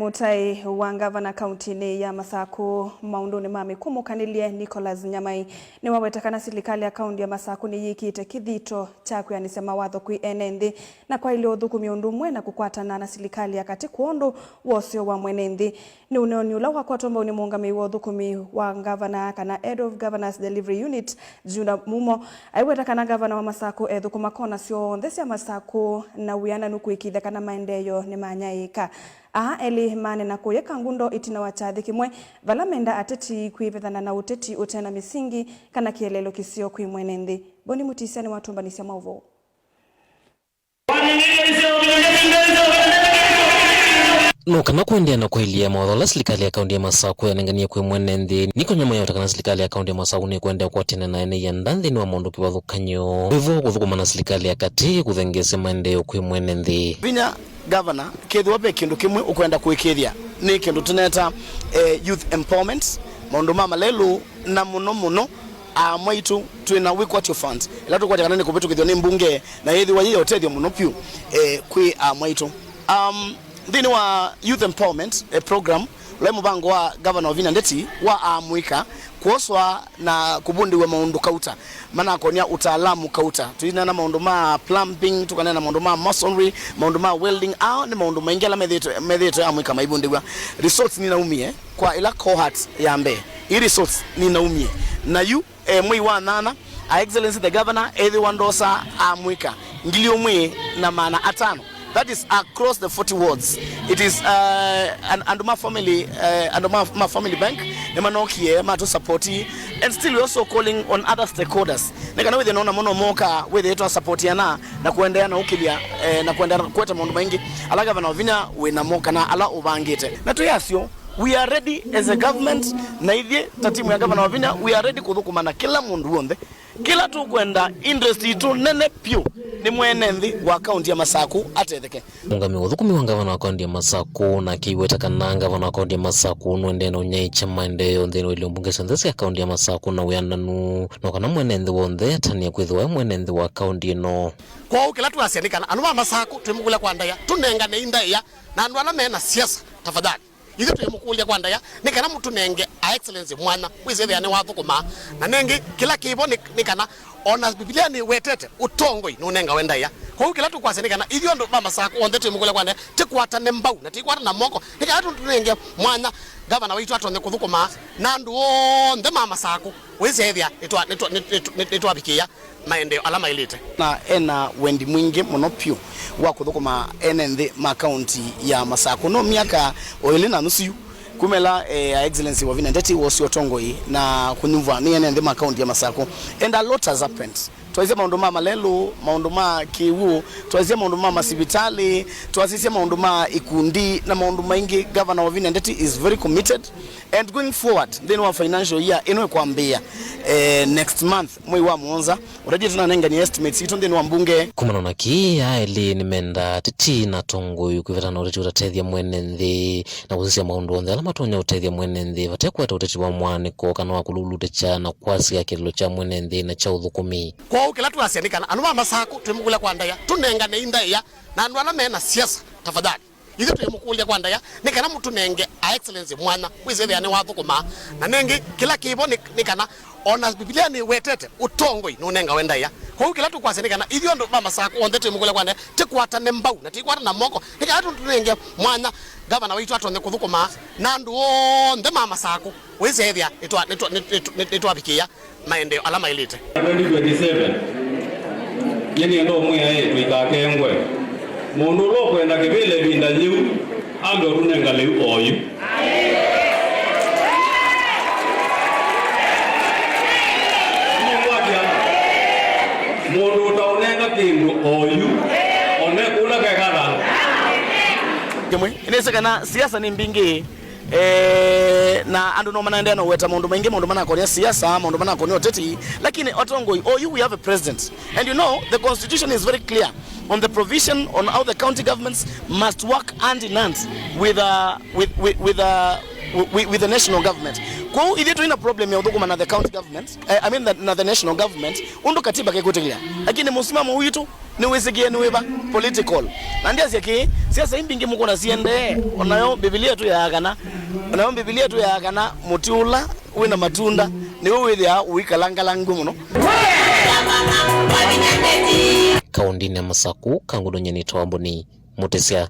Mutai wa Ngavana kaunti ya Masaku maunduni ma mikumukanilye Nicholas Nyamai niwaweta kana Silikali ya kaunti ya Masaku niyiikite kithito cha kwianisya Mawatho enenthi na kwailya uthukumi umwe na kukwatana na Silikali ya kati kwondu useo wa mwenenthi ni uneoni ula wakwatomba ni muungami wa uthukumi wa Ngavana kana Head of Governors Delivery Unit Juna Mumo aiweta kana Ngavana wa Masaku ethukuma kona sio nthesi ya Masaku na wiana nukuikitha kana maendeyo ni manyaika eli mane na kuyeka ngundo itina wachathi kimwe valamenda ateti kuivethana na uteti utena misingi kana kielelo kisio kwi mwenenthi boni mutisya ni watumbanisya mauvo no kana kuendea na kwailya Mawatho la Silikali ya kaunti ya Masaku yanengania kwi mwenenthi niko nyama ya utakana Silikali ya kaunti ya Masaku ni kuendea kwatina na ene ya ndanthi ni wa maundu kiwathukanyo hivyo kuthukuma na Silikali ya kati kuthengese maendeleo kwi mwenenthi Wavinya Governor kethu wape kindu kimwe ukwenda kuikiria ni kindu tuneta youth empowerment maundu ma malelu na muno mwaitu twina wikwatio fund ila tukwatya kana ni kuvitukithio ni mbunge na yethi wa yiyo tethio muno pyu kwi mwaitu thini wa youth empowerment program ule mubango wa Governor Wavinya ndeti wa amwika kuoswa na kubundiwe maundu kauta mana akonia utaalamu kauta tuina na maundu ma plumbing tukana na maundu ma masonry maundu ma welding ni maundu maingela medheto ya mwika maibundiwa results ni naumie kwa ila cohort ya mbe i results ni naumie na yu mwi wa nana excellency the governor everyone dosa amwika ngilio mwi na maana atano. That is across the 40 wards. It is and my family my family bank nemanokie ma to support and still we also calling on other stakeholders. Nekana we naona mono moka we they to support yana na kuendelea na ukibia na kuendelea kweta maundu maingi ala Gavana Wavinya we na moka na ala ubangite. Na tuyasio we are ready as a government na ithie tatimu ya Gavana Wavinya we are ready kuthukuma na kila mundu wonde kila tu kwenda industry tu nene pio ni mwenenthi wa kaunti ya Masaku atetheke mungami uthukumi wa Ngavana wa kaunti ya Masaku na kiweta kana Ngavana wa kaunti ya Masaku nwende na unyaicha maendeleo nthini wa mbunge senthesi ya kaunti ya Masaku na wiananu no kana mwenenthi wonthe atania kwithwa mwenenthi wa kaunti ino kwa ukila tu asianikana anu wa Masaku twimukule kwa ndaya tunengane indaya na andu ala mena siasa tafadhali ithu twimukulia kwa ndaya ni kana mutu nenge a excellency mwana wisethe ni wathukuma na nengi kila kibo ni kana ona Biblia ni wetete utongoi nunenga wendaya kwa kila tu kwase ni kana ithio ndo ba Masaku onthe twimukule kwa ndaya tikwatane mbau na tikwata na moko ni kana tu tunenge mwana Gavana witu atonye kuthukuma na andu onthe ma Masaku wisethia nitwabikia maendeleo alama ilite na ena wendi mwingi muno pyu wa kuthukuma enenthi ma county ya Masaku no miaka oili na nusu kumela excellency Wavinya ndeti wasio tongoi na kunyumva ni enenthi ma county ya Masaku and a lot has happened. Tuwazia maundu ma malelu, maundu ma kiwu, tuwazia maundu ma masibitali, tuwazia maundu ma ikundi na maundu maingi. Governor Wavinya ndeti is very committed and going forward then wa financial year inwe kuambia next month mwi wa muonza already tunanenga ni estimates ito then wa mbunge kumana na kia eli nimenda titi na tongo yukwiveta na ureti utatethia mwenenthi na kuzisia maundu onthe ala matonya utethia mwenenthi vatekweta uteti wa mwaniko kana wa kululute cha na kwasi ya kililo cha mwenenthi na cha uthukumi kwa ukila tu asianikana anu wa Masaku twimukule kwa ndaya tunengane indaya na andu ala mena siasa tafadhali ithu twimukulia kwa ndaya ni kana mutu nenge a excellency mwana wisethe ni wathukuma na nengi kila kibo ni kana ona Biblia ni wetete utongoi nunenga wendaya kwa kila tu kwase ni kana ithio ndo ba Masaku onthe twimukule kwa ndaya tikwatane mbau na tikwata na moko ni kana tu tunenge mwana Gavana witu atonye kuthukuma na andu onthe ma Masaku wisethia nitwabikia maendeleo alama ilite 2027 yeni ndo mwe twikakengwe mundu lo kwenda kibile binda liu ando runenga liu oyu mundu utaonenga kindu oyu one kula kekala kemwe inese kana siasa ni mbingi na andu no manaendea no weta maundu maingi maundu mana akonia siasa maundu mana akonia oteti lakini otongoi you we have a president and you know the constitution is very clear on the provision on how the county governments must work hand in hand with the national government. Kwa hiyo ili tuina problem ya uthukuma na the county government, I mean na the national government, undu katiba kekutelia. Lakini msimamo wetu ni wisikie ni wiba political na ndia siaki siasa imbingi muko na siende onayo Biblia tu ya kana onayo Biblia tu ya kana mutiula wina matunda ni wewe withia uikalangala ngumu kaunti ya Masaku kangudo nyeni twamboni Mutai.